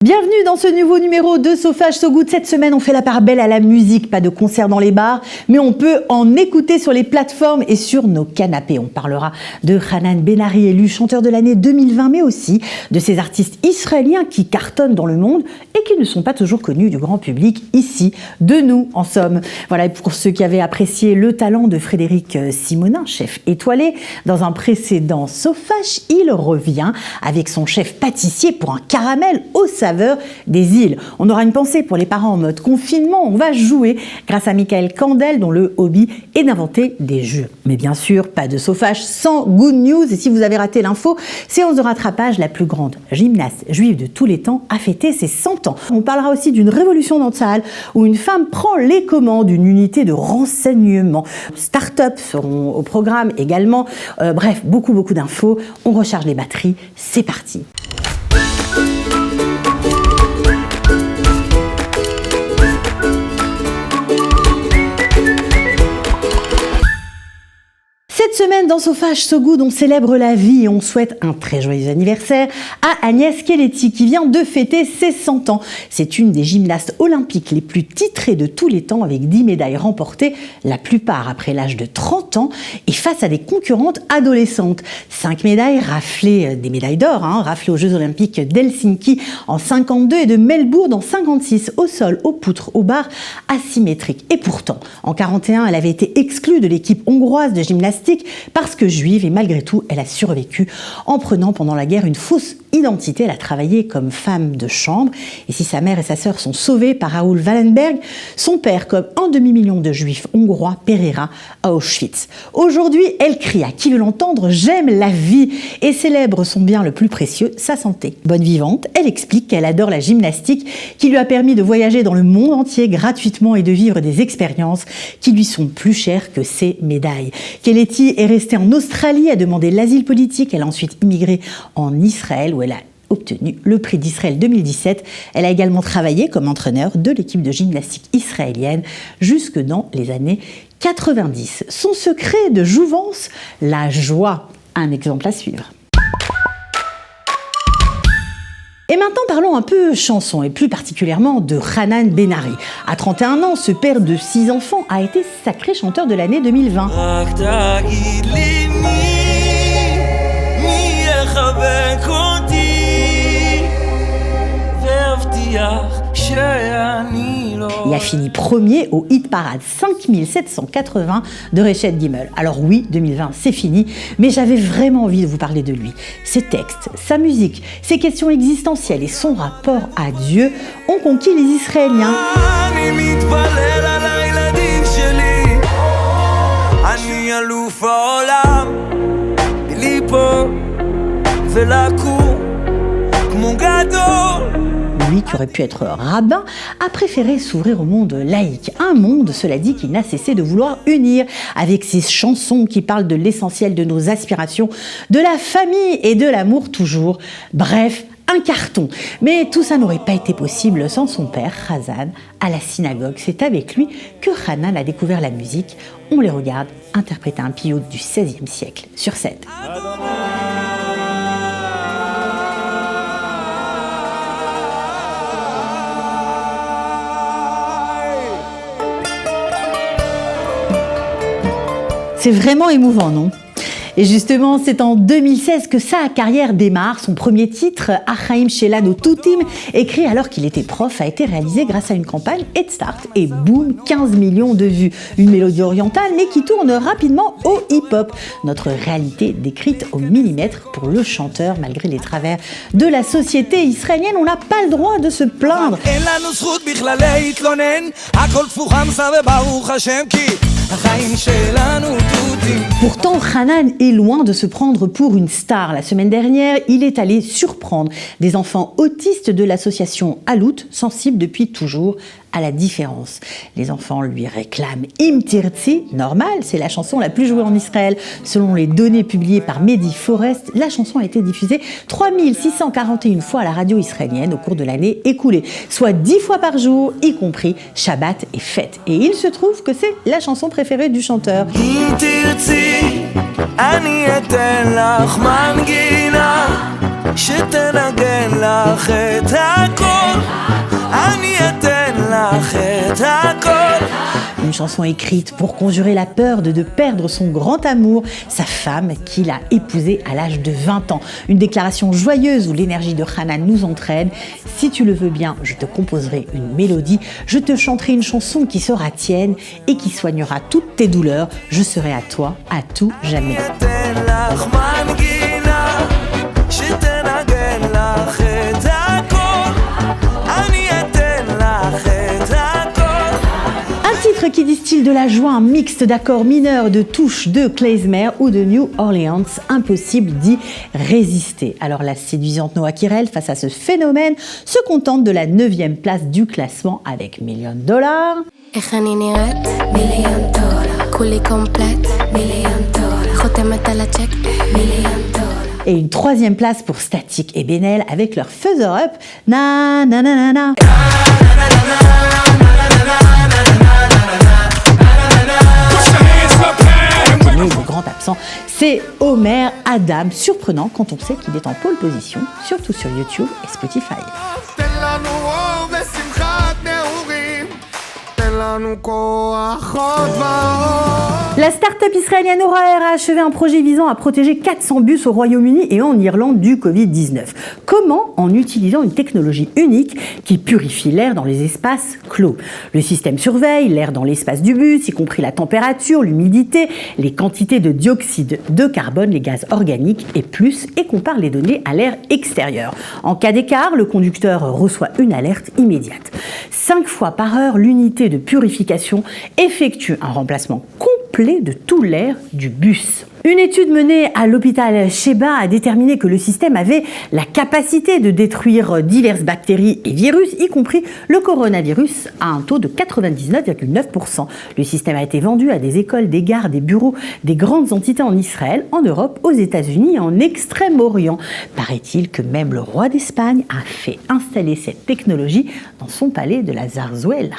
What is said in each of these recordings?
Bienvenue dans ce nouveau numéro de So Fâche So Good. Cette semaine, on fait la part belle à la musique. Pas de concert dans les bars, mais on peut en écouter sur les plateformes et sur nos canapés. On parlera de Hanan Benari, élu chanteur de l'année 2020, mais aussi de ces artistes israéliens qui cartonnent dans le monde et qui ne sont pas toujours connus du grand public ici, de nous, en somme. Voilà, et pour ceux qui avaient apprécié le talent de Frédéric Simonin, chef étoilé, dans un précédent So Fâche, il revient avec son chef pâtissier pour un caramel au saveur des îles. On aura une pensée pour les parents en mode confinement. On va jouer grâce à Michael Kandel, dont le hobby est d'inventer des jeux. Mais bien sûr, pas de So Fâche sans good news. Et si vous avez raté l'info, séance de rattrapage, la plus grande gymnaste juive de tous les temps a fêté ses 100 ans. On parlera aussi d'une révolution dans Tsahal où une femme prend les commandes d'une unité de renseignement. Start-up seront au programme également. Bref, beaucoup d'infos. On recharge les batteries. C'est parti. Cette semaine, dans So Fâche So Good, on célèbre la vie et on souhaite un très joyeux anniversaire à Agnès Keleti qui vient de fêter ses 100 ans. C'est une des gymnastes olympiques les plus titrées de tous les temps avec 10 médailles remportées, la plupart après l'âge de 30 ans et face à des concurrentes adolescentes. 5 médailles raflées, des médailles d'or, raflées aux Jeux Olympiques d'Helsinki en 52 et de Melbourne en 56, au sol, aux poutres, aux barres asymétriques. Et pourtant, en 41, elle avait été exclue de l'équipe hongroise de gymnastique parce que juive et malgré tout, elle a survécu en prenant pendant la guerre une fausse identité. Elle a travaillé comme femme de chambre et si sa mère et sa sœur sont sauvées par Raoul Wallenberg, son père, comme un demi-million de juifs hongrois, périra à Auschwitz. Aujourd'hui, elle crie à qui veut l'entendre « J'aime la vie » et célèbre son bien le plus précieux, sa santé. Bonne vivante, elle explique qu'elle adore la gymnastique qui lui a permis de voyager dans le monde entier gratuitement et de vivre des expériences qui lui sont plus chères que ses médailles. Keleti est restée en Australie, a demandé l'asile politique, elle a ensuite immigré en Israël où elle a obtenu le prix d'Israël 2017. Elle a également travaillé comme entraîneur de l'équipe de gymnastique israélienne jusque dans les années 90. Son secret de jouvence, la joie. Un exemple à suivre. Et maintenant, parlons un peu chanson, et plus particulièrement de Hanan Benari. À 31 ans, ce père de 6 enfants a été sacré chanteur de l'année 2020. Et a fini premier au hit parade 5780 de Rechet Gimel. Alors oui, 2020 c'est fini, mais j'avais vraiment envie de vous parler de lui. Ses textes, sa musique, ses questions existentielles et son rapport à Dieu ont conquis les Israéliens. Lui, qui aurait pu être rabbin, a préféré s'ouvrir au monde laïque. Un monde, cela dit, qu'il n'a cessé de vouloir unir, avec ses chansons qui parlent de l'essentiel de nos aspirations, de la famille et de l'amour toujours. Bref, un carton. Mais tout ça n'aurait pas été possible sans son père, Chazan, à la synagogue. C'est avec lui que Hanan a découvert la musique. On les regarde interpréter un piyut du XVIe siècle sur scène. C'est vraiment émouvant, non ? Et justement, c'est en 2016 que sa carrière démarre. Son premier titre, Achaim Shelanu Tutim, écrit alors qu'il était prof, a été réalisé grâce à une campagne Head Start. Et boum, 15 millions de vues. Une mélodie orientale, mais qui tourne rapidement au hip-hop. Notre réalité décrite au millimètre pour le chanteur, malgré les travers de la société israélienne. On n'a pas le droit de se plaindre. Pourtant, Hanan est loin de se prendre pour une star. La semaine dernière, il est allé surprendre des enfants autistes de l'association Alout, sensibles depuis toujours à la différence. Les enfants lui réclament Im Tirtzi, normal, c'est la chanson la plus jouée en Israël. Selon les données publiées par Mehdi Forest, la chanson a été diffusée 3641 fois à la radio israélienne au cours de l'année écoulée, soit 10 fois par jour, y compris Shabbat et fête. Et il se trouve que c'est la chanson préférée du chanteur. Im Tirtzi, ani eten lach mangina, שתנגן לך את הכל, אני אתן לך את הכל. Une chanson écrite pour conjurer la peur de perdre son grand amour, sa femme qu'il a épousée à l'âge de 20 ans. Une déclaration joyeuse où l'énergie de Hanan nous entraîne. Si tu le veux bien, je te composerai une mélodie, je te chanterai une chanson qui sera tienne et qui soignera toutes tes douleurs. Je serai à toi à tout jamais. Qui distille de la joie, un mixte d'accords mineurs, de touches de klezmer ou de New Orleans, impossible d'y résister. Alors la séduisante Noa Kirel, face à ce phénomène, se contente de la 9e place du classement avec $1 million. Et une 3e place pour Static et Benel avec leur Feather Up, na na na na na. Le grand absent, c'est Omer Adam, surprenant quand on sait qu'il est en pole position, surtout sur YouTube et Spotify. La start-up israélienne Aura Air a achevé un projet visant à protéger 400 bus au Royaume-Uni et en Irlande du Covid-19. Comment ? En utilisant une technologie unique qui purifie l'air dans les espaces clos. Le système surveille l'air dans l'espace du bus, y compris la température, l'humidité, les quantités de dioxyde de carbone, les gaz organiques et plus, et compare les données à l'air extérieur. En cas d'écart, le conducteur reçoit une alerte immédiate. 5 fois par heure, l'unité de purification effectue un remplacement complet de tout l'air du bus. Une étude menée à l'hôpital Sheba a déterminé que le système avait la capacité de détruire diverses bactéries et virus, y compris le coronavirus, à un taux de 99,9%. Le système a été vendu à des écoles, des gares, des bureaux, des grandes entités en Israël, en Europe, aux États-Unis et en Extrême-Orient. Paraît-il que même le roi d'Espagne a fait installer cette technologie dans son palais de la Zarzuela.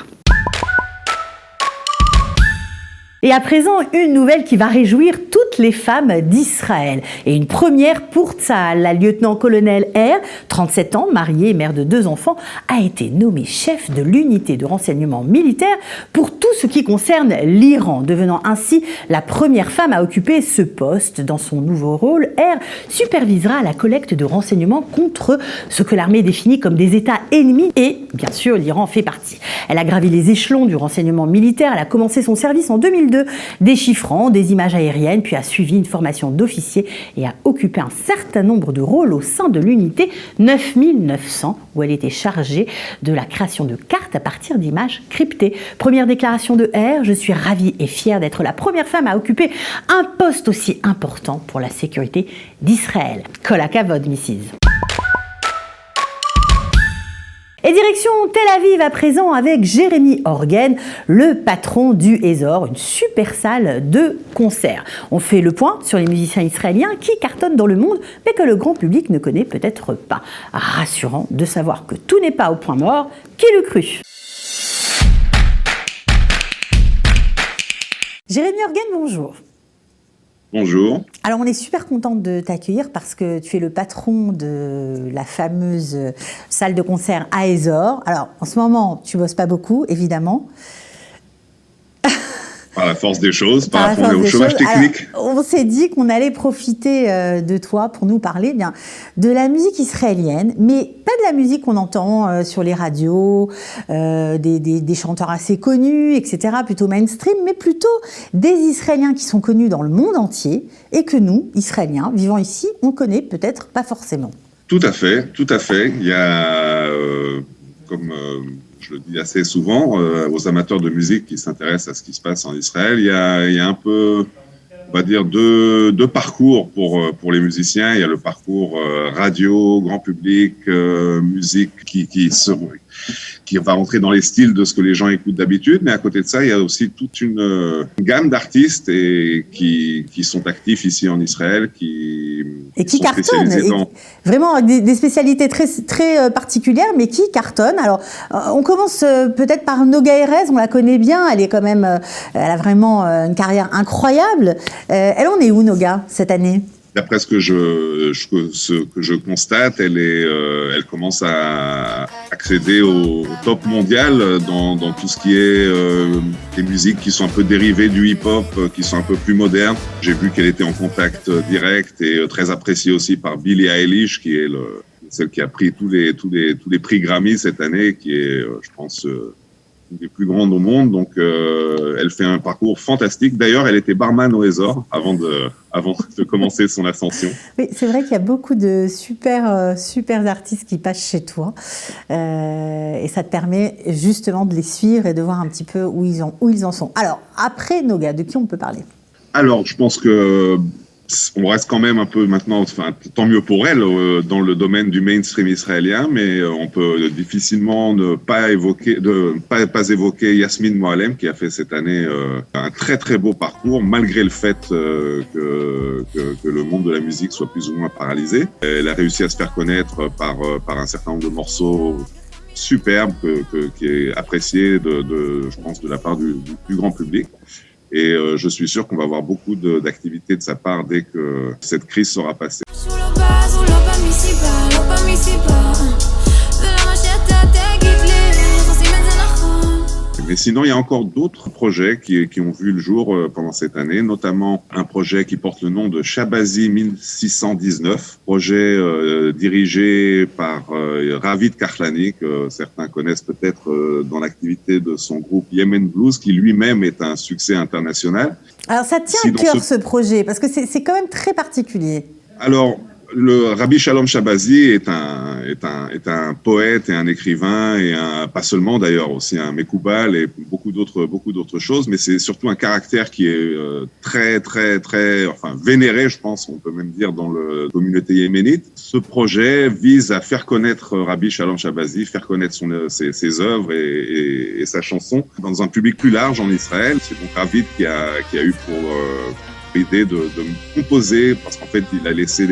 Et à présent, une nouvelle qui va réjouir toutes les femmes d'Israël. Et une première pour Tzahal. La lieutenant-colonel R, 37 ans, mariée et mère de 2 enfants, a été nommée chef de l'unité de renseignement militaire pour tout ce qui concerne l'Iran, devenant ainsi la première femme à occuper ce poste. Dans son nouveau rôle, R supervisera la collecte de renseignements contre ce que l'armée définit comme des États ennemis et, bien sûr, l'Iran fait partie. Elle a gravi les échelons du renseignement militaire, elle a commencé son service en 2002, déchiffrant des images aériennes, puis a suivi une formation d'officier et a occupé un certain nombre de rôles au sein de l'unité 9900, où elle était chargée de la création de cartes à partir d'images cryptées. Première déclaration de R, je suis ravie et fière d'être la première femme à occuper un poste aussi important pour la sécurité d'Israël. Kol hakavod, Mrs. Et direction Tel Aviv à présent avec Jérémy Orgen, le patron du Ezor, une super salle de concert. On fait le point sur les musiciens israéliens qui cartonnent dans le monde, mais que le grand public ne connaît peut-être pas. Rassurant de savoir que tout n'est pas au point mort, qui l'eût cru ? Jérémy Orgen, bonjour. Bonjour. Alors on est super contente de t'accueillir parce que tu es le patron de la fameuse salle de concert à Ezor. Alors en ce moment, tu bosses pas beaucoup, évidemment. Par la force des choses, par rapport au chômage technique. Alors, on s'est dit qu'on allait profiter de toi pour nous parler bien de la musique israélienne, mais pas de la musique qu'on entend sur les radios, des chanteurs assez connus, etc., plutôt mainstream, mais plutôt des Israéliens qui sont connus dans le monde entier et que nous, Israéliens, vivant ici, on connaît peut-être pas forcément. Tout à fait, tout à fait. Il y a, comme je le dis assez souvent, aux amateurs de musique qui s'intéressent à ce qui se passe en Israël, il y a un peu, on va dire, deux parcours pour les musiciens. Il y a le parcours radio, grand public, musique qui va rentrer dans les styles de ce que les gens écoutent d'habitude, mais à côté de ça, il y a aussi toute une gamme d'artistes qui sont actifs ici en Israël, qui cartonnent, vraiment des spécialités très, très particulières, mais qui cartonnent. Alors, on commence peut-être par Noga Erez, on la connaît bien, elle est quand même, elle a vraiment une carrière incroyable. Elle en est où, Noga, cette année ? D'après ce que je constate, elle commence à accéder au top mondial dans tout ce qui est des musiques qui sont un peu dérivées du hip-hop, qui sont un peu plus modernes. J'ai vu qu'elle était en contact direct et très appréciée aussi par Billie Eilish, qui est celle qui a pris tous les prix Grammy cette année, qui est, je pense, une des plus grandes au monde. Donc, elle fait un parcours fantastique. D'ailleurs, elle était barman au Ezor avant de commencer son ascension. Oui, c'est vrai qu'il y a beaucoup de super artistes qui passent chez toi. Et ça te permet justement de les suivre et de voir un petit peu où ils en sont. Alors, après Noga, de qui on peut parler? Alors, je pense que on reste quand même un peu maintenant, enfin, tant mieux pour elle, dans le domaine du mainstream israélien, mais on peut difficilement ne pas évoquer Yasmine Moallem, qui a fait cette année un très très beau parcours, malgré le fait que le monde de la musique soit plus ou moins paralysé. Elle a réussi à se faire connaître par un certain nombre de morceaux superbes qui est apprécié je pense, de la part du plus grand public. Et je suis sûr qu'on va avoir beaucoup d'activités de sa part dès que cette crise sera passée. Mais sinon, il y a encore d'autres projets qui ont vu le jour pendant cette année, notamment un projet qui porte le nom de Shabazi 1619, projet dirigé par Ravid Kahlani, que certains connaissent peut-être dans l'activité de son groupe Yemen Blues, qui lui-même est un succès international. Alors ça tient à cœur ce projet, parce que c'est quand même très particulier. Alors, le Rabbi Shalom Shabazi est un poète et un écrivain et pas seulement d'ailleurs, aussi un Mekoubal et beaucoup d'autres choses, mais c'est surtout un caractère qui est très vénéré, je pense, on peut même dire, dans la communauté yéménite. Ce projet vise à faire connaître Rabbi Shalom Shabazi, faire connaître ses œuvres et sa chanson dans un public plus large en Israël. C'est donc Ravid qui a eu pour l'idée de composer, parce qu'en fait, il a laissé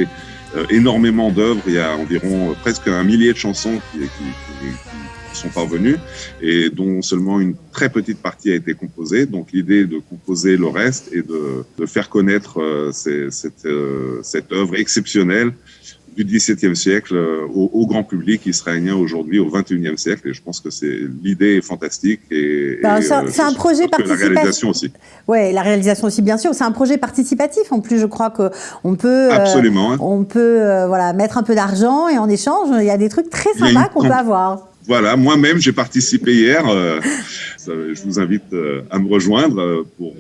énormément d'œuvres. Il y a environ presque 1 millier de chansons qui sont parvenues et dont seulement une très petite partie a été composée. Donc l'idée de composer le reste et de faire connaître cette œuvre exceptionnelle du XVIIe siècle au grand public israélien aujourd'hui, au XXIe siècle. Et je pense que l'idée est fantastique. C'est un projet participatif. La réalisation aussi. Oui, la réalisation aussi, bien sûr. C'est un projet participatif. En plus, je crois qu'on peut, mettre un peu d'argent et en échange, il y a des trucs très sympas qu'on peut avoir. Voilà, moi-même, j'ai participé hier. Je vous invite à me rejoindre pour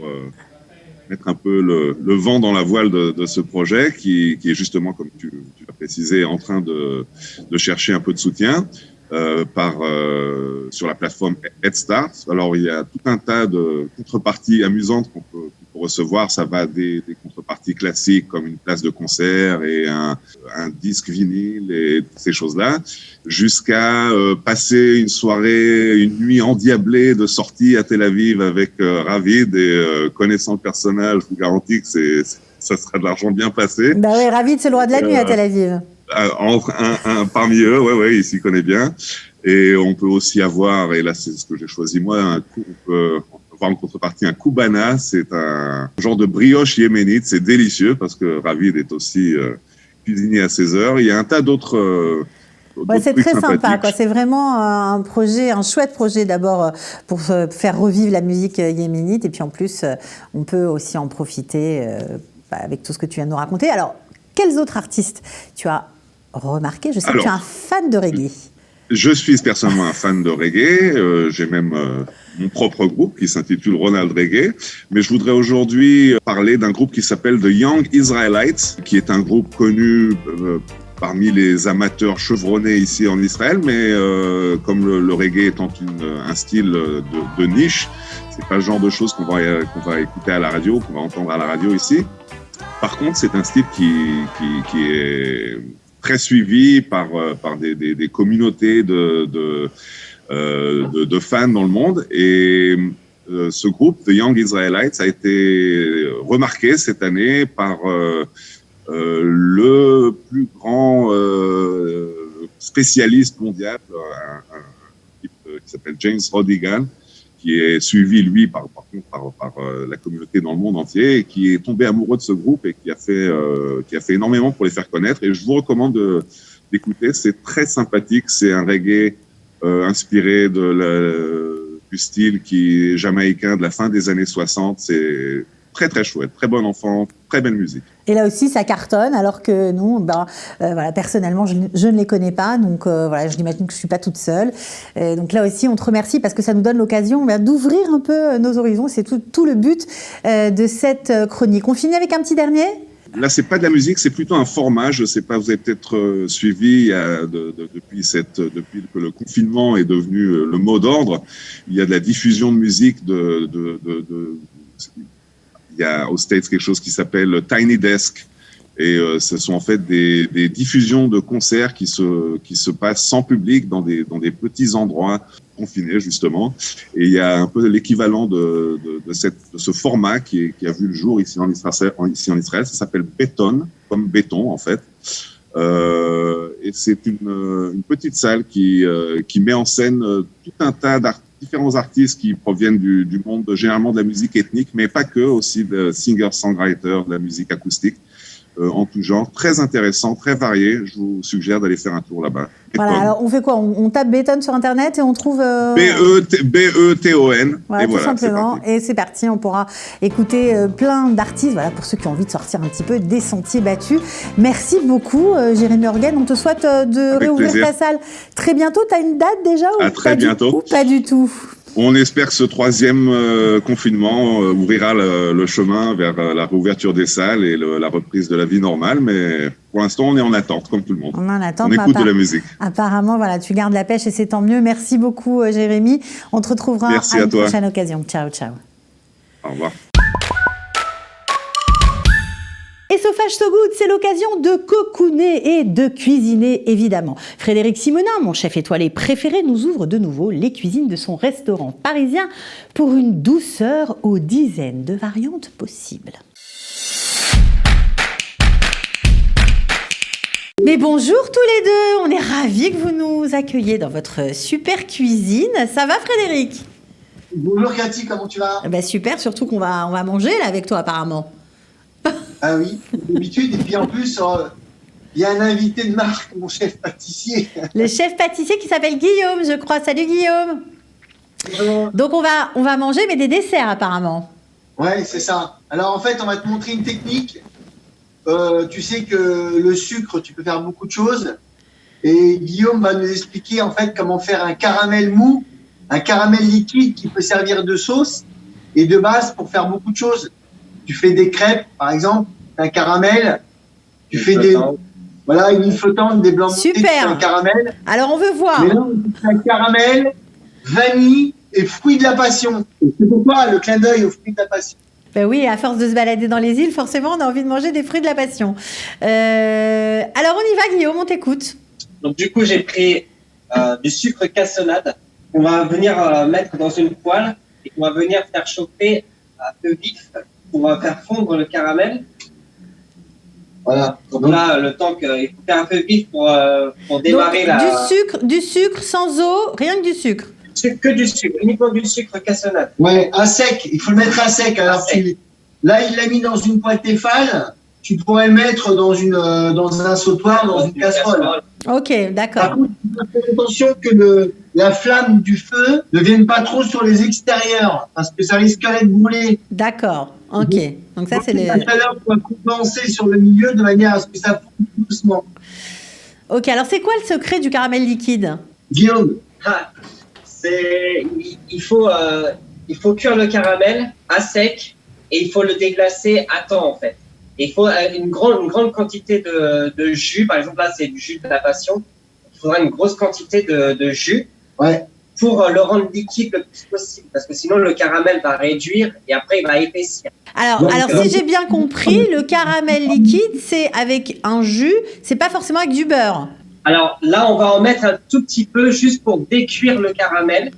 mettre un peu le vent dans la voile de ce projet qui est justement, comme tu l'as précisé, en train de chercher un peu de soutien sur la plateforme Headstart. Alors, il y a tout un tas de contreparties amusantes qu'on peut recevoir. Ça va des contreparties classiques comme une place de concert et un disque vinyle et ces choses-là, jusqu'à passer une nuit endiablée de sortie à Tel Aviv avec Ravid et connaissant le personnage, je vous garantis que ça sera de l'argent bien passé. Bah oui, Ravid, c'est le roi de la nuit à Tel Aviv. Entre un parmi eux, ouais, il s'y connaît bien. Et on peut aussi avoir, et là c'est ce que j'ai choisi moi, on peut avoir en contrepartie un koubana, c'est un genre de brioche yéménite, c'est délicieux parce que Ravid est aussi cuisinier à ses heures. Il y a un tas d'autres c'est très sympa, quoi. C'est vraiment un chouette projet d'abord pour faire revivre la musique yéménite et puis en plus on peut aussi en profiter avec tout ce que tu viens de nous raconter. Alors, quels autres artistes tu as remarqué? Je sais que tu es un fan de reggae. Je suis personnellement un fan de reggae. J'ai même mon propre groupe qui s'intitule Ronald Reggae. Mais je voudrais aujourd'hui parler d'un groupe qui s'appelle The Young Israelites, qui est un groupe connu parmi les amateurs chevronnés ici en Israël. Mais comme le reggae étant un style de niche, c'est pas le genre de choses qu'on va écouter à la radio, qu'on va entendre à la radio ici. Par contre, c'est un style qui est très suivi par des communautés de fans dans le monde. Et ce groupe, The Young Israelites, a été remarqué cette année par le plus grand spécialiste mondial, un type qui s'appelle James Rodigan, qui est suivi, lui, par la communauté dans le monde entier, et qui est tombé amoureux de ce groupe et qui a fait énormément pour les faire connaître. Et je vous recommande d'écouter. C'est très sympathique. C'est un reggae inspiré du style qui est jamaïcain de la fin des années 60. C'est très, très chouette. Très bon enfant, très belle musique. Et là aussi, ça cartonne, alors que nous, voilà, personnellement, je ne les connais pas. Donc, voilà, je l'imagine que je ne suis pas toute seule. Donc là aussi, on te remercie parce que ça nous donne l'occasion d'ouvrir un peu nos horizons. C'est tout le but de cette chronique. On finit avec un petit dernier ? Là, c'est pas de la musique, c'est plutôt un format. Je sais pas, vous avez peut-être suivi depuis que le confinement est devenu le mot d'ordre. Il y a de la diffusion de musique il y a aux States quelque chose qui s'appelle Tiny Desk. Et ce sont en fait des diffusions de concerts qui se passent sans public dans des petits endroits confinés, justement. Et il y a un peu l'équivalent de ce format qui a vu le jour ici en Israël. Ça s'appelle Béton, comme béton, en fait. Et c'est une petite salle qui met en scène tout un tas différents artistes qui proviennent du monde généralement de la musique ethnique, mais pas que, aussi de singer-songwriter, de la musique acoustique, en tout genre. Très intéressant, très varié. Je vous suggère d'aller faire un tour là-bas. Voilà, alors on fait quoi ? On tape Béton sur Internet et on trouve... B-E-T-O-N. Voilà, et tout voilà, simplement. Et c'est parti, on pourra écouter plein d'artistes, voilà, pour ceux qui ont envie de sortir un petit peu des sentiers battus. Merci beaucoup, Jérémy Orguen. On te souhaite de réouvrir ta salle très bientôt. Tu as une date déjà ou très bientôt. Pas du tout. On espère que ce troisième confinement ouvrira le chemin vers la réouverture des salles et la reprise de la vie normale, mais pour l'instant, on est en attente, comme tout le monde. On est en attente. On écoute de la musique. Apparemment, voilà, tu gardes la pêche et c'est tant mieux. Merci beaucoup, Jérémy. On te retrouvera à une prochaine occasion. Ciao, ciao. Au revoir. Et Sofage So Good, c'est l'occasion de cocooner et de cuisiner, évidemment. Frédéric Simonin, mon chef étoilé préféré, nous ouvre de nouveau les cuisines de son restaurant parisien pour une douceur aux dizaines de variantes possibles. Mais bonjour tous les deux, on est ravis que vous nous accueilliez dans votre super cuisine. Ça va Frédéric ? Bonjour Cathy, comment tu vas ? Super, surtout qu'on va manger là avec toi apparemment. Ah oui, d'habitude. Et puis en plus, il y a un invité de marque, mon chef pâtissier. Le chef pâtissier qui s'appelle Guillaume, je crois. Salut Guillaume. Bonjour. Donc on va manger, mais des desserts apparemment. Ouais, c'est ça. Alors en fait, on va te montrer une technique. Tu sais que le sucre, tu peux faire beaucoup de choses. Et Guillaume va nous expliquer en fait comment faire un caramel mou, un caramel liquide qui peut servir de sauce et de base pour faire beaucoup de choses. Tu fais des crêpes, par exemple, un caramel. Tu fais une huile flottante, des blancs montés, super. Un caramel. Alors on veut voir. Mais là, un caramel, vanille et fruits de la passion. C'est pourquoi le clin d'œil aux fruits de la passion. Ben oui, à force de se balader dans les îles, forcément, on a envie de manger des fruits de la passion. Alors on y va, Guillaume, on t'écoute. Donc du coup, j'ai pris du sucre cassonade qu'on va venir mettre dans une poêle et qu'on va venir faire chauffer à feu vif pour faire fondre le caramel. Voilà. Donc là, le temps qu'il faut faire un peu vif pour démarrer Du sucre sans eau, rien que du sucre. Que du sucre, uniquement du sucre cassonade. Ouais, à sec. Il faut le mettre à sec. Alors là, il l'a mis dans une poêle Tefal. Tu pourrais le mettre dans un sautoir, dans une casserole. Ok, d'accord. Par contre, il faut faire attention que la flamme du feu ne vienne pas trop sur les extérieurs, parce que ça risquerait de brûler. D'accord, ok. Donc ça, c'est les... La chaleur doit compenser sur le milieu de manière à ce que ça fonde doucement. Ok, alors c'est quoi le secret du caramel liquide ? Guillaume. Il faut cuire le caramel à sec et il faut le déglacer à temps en fait. Et il faut une grande quantité de jus. Par exemple, là, c'est du jus de la passion. Il faudra une grosse quantité de jus pour le rendre liquide le plus possible. Parce que sinon, le caramel va réduire et après, il va épaissir. Alors si j'ai bien compris, le caramel liquide, c'est avec un jus, c'est pas forcément avec du beurre. Alors là, on va en mettre un tout petit peu juste pour décuire le caramel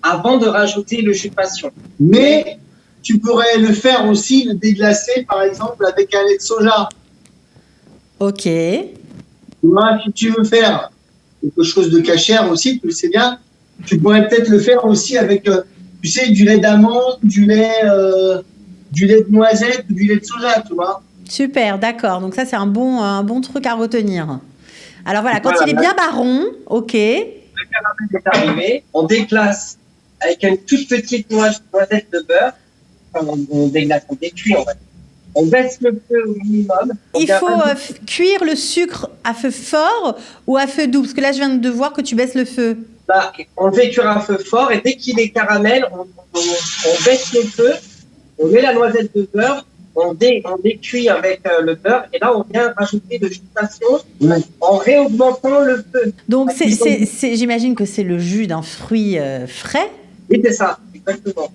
avant de rajouter le jus de passion. Mais tu pourrais le faire aussi, le déglacer, par exemple, avec un lait de soja. Ok. Moi, si tu veux faire quelque chose de cachère aussi, tu le sais bien, tu pourrais peut-être le faire aussi avec tu sais, du lait d'amande, du lait de noisette ou du lait de soja, tu vois. Super, d'accord. Donc ça, c'est un bon truc à retenir. Alors voilà, quand il est bien marron, ok. Le caramel est arrivé, on déglace avec une toute petite noisette de beurre. Enfin, on déglace, on décuit en fait. On baisse le feu au minimum. Il faut cuire le sucre à feu fort ou à feu doux? Parce que là, je viens de voir que tu baisses le feu. Bah, on le fait cuire à feu fort et dès qu'il est caramel, on baisse le feu, on met la noisette de beurre, on décuit avec le beurre et là, on vient rajouter de jus en réaugmentant le feu. Donc, j'imagine que c'est le jus d'un fruit frais. Oui, c'est ça, exactement.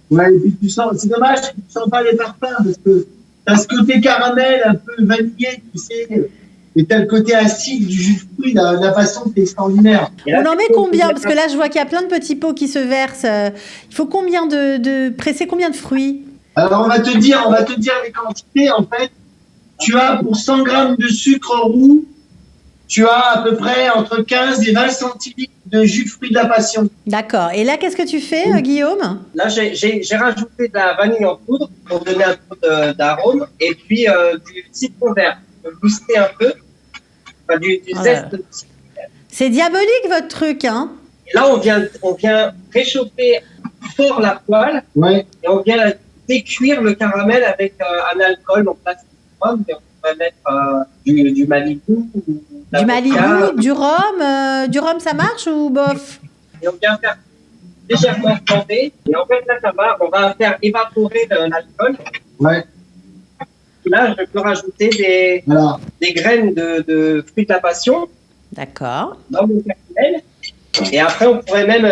Ouais, et puis tu sens, c'est dommage que tu ne sens pas les parfums parce que tu as ce côté caramel un peu vanillé, tu sais, et tu as le côté acide du jus de fruit, la façon qui est extraordinaire. On en met combien? Parce que là, je vois qu'il y a plein de petits pots qui se versent. Il faut combien presser combien de fruits? Alors, on va te dire les quantités, en fait. Tu as pour 100 grammes de sucre roux, tu as à peu près entre 15 et 20 centilitres de jus de fruits de la passion. D'accord. Et là, qu'est-ce que tu fais, Guillaume? Là, j'ai rajouté de la vanille en poudre pour donner un peu d'arôme et puis du citron vert pour booster un peu. Enfin, du zeste de citron vert. C'est diabolique, votre truc, hein? Et là, on vient réchauffer fort la poêle et on vient décuire le caramel avec un alcool. Donc là, c'est du rhum, mais on va mettre du Malibu. Du Malibu, du rhum, ça marche ou bof? Et on vient faire légèrement flamber. Et en fait, là, on va faire évaporer l'alcool. Ouais. Là, je peux rajouter des graines de fruits de la passion. D'accord. Dans mon caramel. Et après, on pourrait même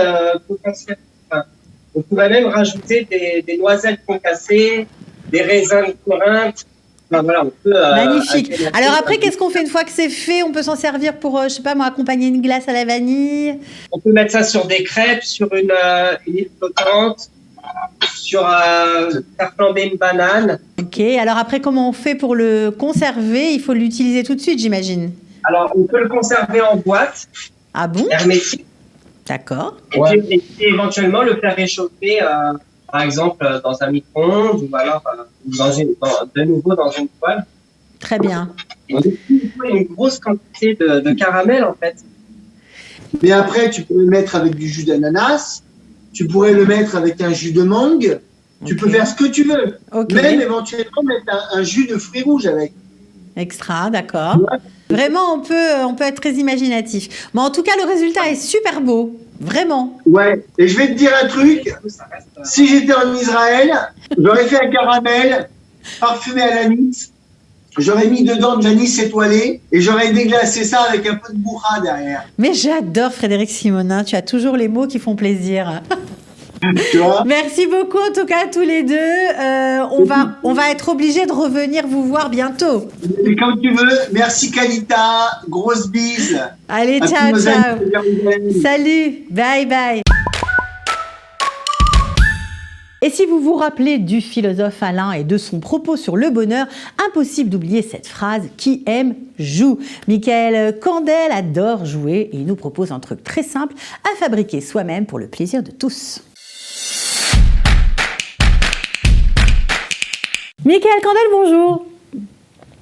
rajouter des noisettes concassées, des raisins de Corinthe. Enfin, voilà, on peut, magnifique. Alors après, qu'est-ce qu'on fait une fois que c'est fait? On peut s'en servir pour, je sais pas moi, accompagner une glace à la vanille. On peut mettre ça sur des crêpes, sur une île flottante, faire flamber une banane. Ok, alors après, comment on fait pour le conserver? Il faut l'utiliser tout de suite, j'imagine. Alors, on peut le conserver en boîte. Ah bon? Hermétique. D'accord. Et puis, éventuellement, le faire réchauffer, par exemple, dans un micro-ondes ou alors de nouveau dans une poêle. Très bien. On utilise une grosse quantité de caramel, en fait. Mais après, tu peux le mettre avec du jus d'ananas, tu pourrais le mettre avec un jus de mangue, tu peux faire ce que tu veux. Okay. Même éventuellement mettre un jus de fruits rouges avec. Extra, d'accord. Ouais. Vraiment, on peut être très imaginatif. Mais en tout cas, le résultat est super beau. Vraiment. Ouais. Et je vais te dire un truc. Si j'étais en Israël, j'aurais fait un caramel parfumé à l'anis. J'aurais mis dedans de l'anis étoilé et j'aurais déglacé ça avec un peu de bourra derrière. Mais j'adore Frédéric Simonin. Tu as toujours les mots qui font plaisir. Tu vois ? Merci beaucoup en tout cas à tous les deux. On va être obligés de revenir vous voir bientôt. Et quand tu veux. Merci Kalita. Grosse bise. Allez, ciao, ciao. Salut. Bye, bye. Et si vous vous rappelez du philosophe Alain et de son propos sur le bonheur, impossible d'oublier cette phrase « Qui aime, joue ». Michael Candel adore jouer et il nous propose un truc très simple à fabriquer soi-même pour le plaisir de tous. Michael Candel, bonjour.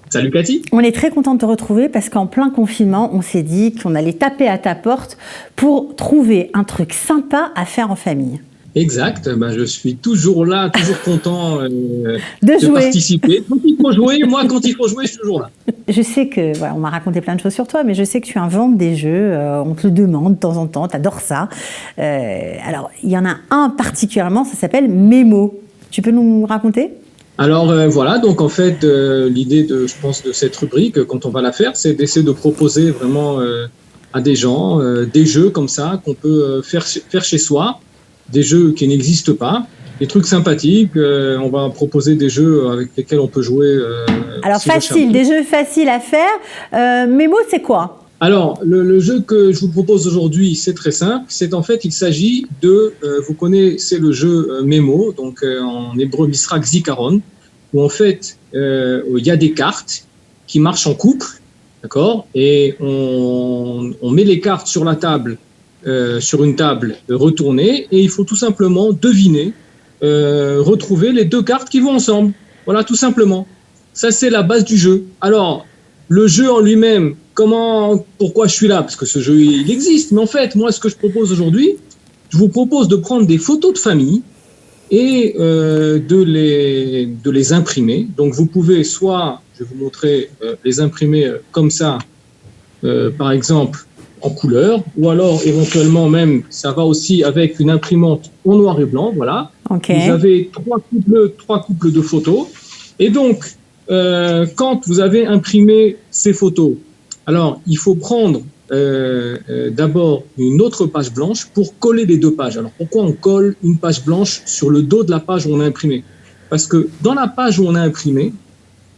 Salut Cathy. On est très content de te retrouver parce qu'en plein confinement, on s'est dit qu'on allait taper à ta porte pour trouver un truc sympa à faire en famille. Exact, je suis toujours là, toujours content de jouer. Participer. Quand il faut jouer, quand il faut jouer, je suis toujours là. Je sais que, on m'a raconté plein de choses sur toi, mais je sais que tu inventes des jeux, on te le demande de temps en temps, tu adores ça. Alors, il y en a un particulièrement, ça s'appelle Mémo. Tu peux nous raconter ? Alors voilà, donc en fait, l'idée de cette rubrique, quand on va la faire, c'est d'essayer de proposer vraiment à des gens des jeux comme ça qu'on peut faire chez soi. Des jeux qui n'existent pas, des trucs sympathiques. On va proposer des jeux avec lesquels on peut jouer. Alors des jeux faciles à faire. Mémo, c'est quoi ? Alors, le jeu que je vous propose aujourd'hui, c'est très simple. Il s'agit de, vous connaissez le jeu Mémo, donc en hébreu Misrak Zikaron, où en fait, il y a des cartes qui marchent en couple, d'accord ? Et on met les cartes sur la table sur une table retournée et il faut tout simplement deviner, retrouver les deux cartes qui vont ensemble. Voilà, tout simplement. Ça, c'est la base du jeu. Alors, le jeu en lui-même, pourquoi je suis là? Parce que ce jeu, il existe. Mais en fait, moi, ce que je propose aujourd'hui, je vous propose de prendre des photos de famille et de les imprimer. Donc, vous pouvez soit, je vais vous montrer, les imprimer comme ça, par exemple, en couleur, ou alors éventuellement même, ça va aussi avec une imprimante en noir et blanc, voilà. Okay. Vous avez trois couples de photos. Et donc, quand vous avez imprimé ces photos, alors il faut prendre d'abord une autre page blanche pour coller les deux pages. Alors pourquoi on colle une page blanche sur le dos de la page où on a imprimé? Parce que dans la page où on a imprimé,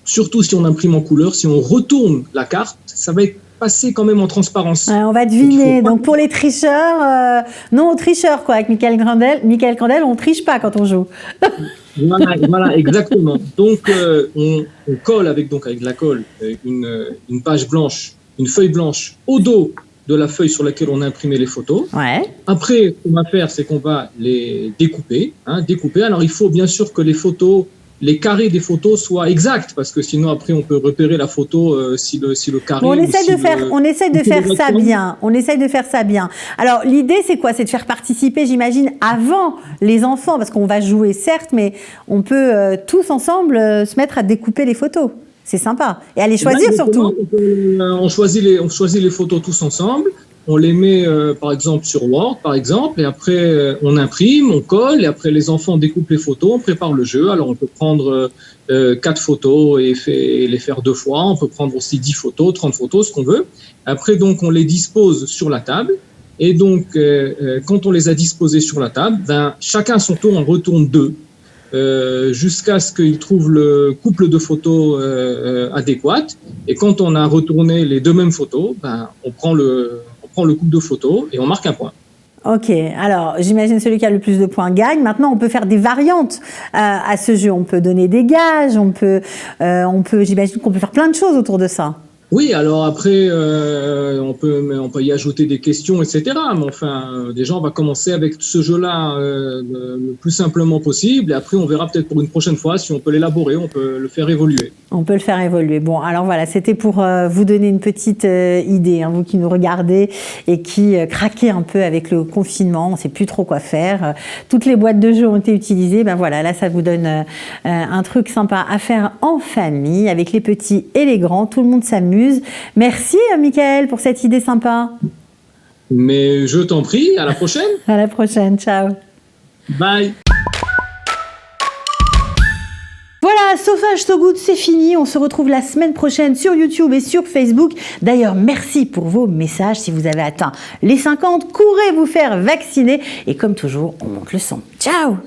surtout si on imprime en couleur, si on retourne la carte, ça va être passé quand même en transparence. On va deviner. Donc pour les tricheurs, non aux tricheurs quoi. Avec Michael Candel, on triche pas quand on joue. Voilà, exactement. Donc on colle avec de la colle une page blanche, une feuille blanche au dos de la feuille sur laquelle on a imprimé les photos. Ouais. Après, ce qu'on va faire, c'est qu'on va les découper. Alors il faut bien sûr que les carrés des photos soient exacts, parce que sinon après on peut repérer la photo si le carré. Bon, on essaye de faire ça bien. Alors l'idée c'est quoi? C'est de faire participer, j'imagine, avant les enfants, parce qu'on va jouer certes, mais on peut tous ensemble se mettre à découper les photos. C'est sympa. Et à les choisir surtout. On choisit les photos tous ensemble. On les met par exemple sur Word, par exemple, et après on imprime, on colle, et après les enfants découpent les photos, on prépare le jeu. Alors on peut prendre 4 photos et les faire 2 fois, on peut prendre aussi 10 photos, 30 photos, ce qu'on veut. Après donc on les dispose sur la table, et donc quand on les a disposées sur la table, chacun à son tour on retourne 2. Jusqu'à ce qu'il trouve le couple de photos adéquat. Et quand on a retourné les 2 mêmes photos, on prend le couple de photos et on marque un point. Ok, alors j'imagine celui qui a le plus de points gagne. Maintenant, on peut faire des variantes à ce jeu. On peut donner des gages, j'imagine qu'on peut faire plein de choses autour de ça. Oui, alors après, on peut y ajouter des questions, etc. Mais enfin, déjà, on va commencer avec ce jeu-là le plus simplement possible. Et après, on verra peut-être pour une prochaine fois si on peut l'élaborer, on peut le faire évoluer. On peut le faire évoluer. Bon, alors voilà, c'était pour vous donner une petite idée, vous qui nous regardez et qui craquez un peu avec le confinement. On ne sait plus trop quoi faire. Toutes les boîtes de jeux ont été utilisées. Voilà, là, ça vous donne un truc sympa à faire en famille avec les petits et les grands. Tout le monde s'amuse. Merci, Michael, pour cette idée sympa. Mais je t'en prie, à la prochaine. À la prochaine, ciao. Bye. Voilà, So Fâche So Good, c'est fini. On se retrouve la semaine prochaine sur YouTube et sur Facebook. D'ailleurs, merci pour vos messages. Si vous avez atteint les 50, courez vous faire vacciner. Et comme toujours, on monte le son. Ciao.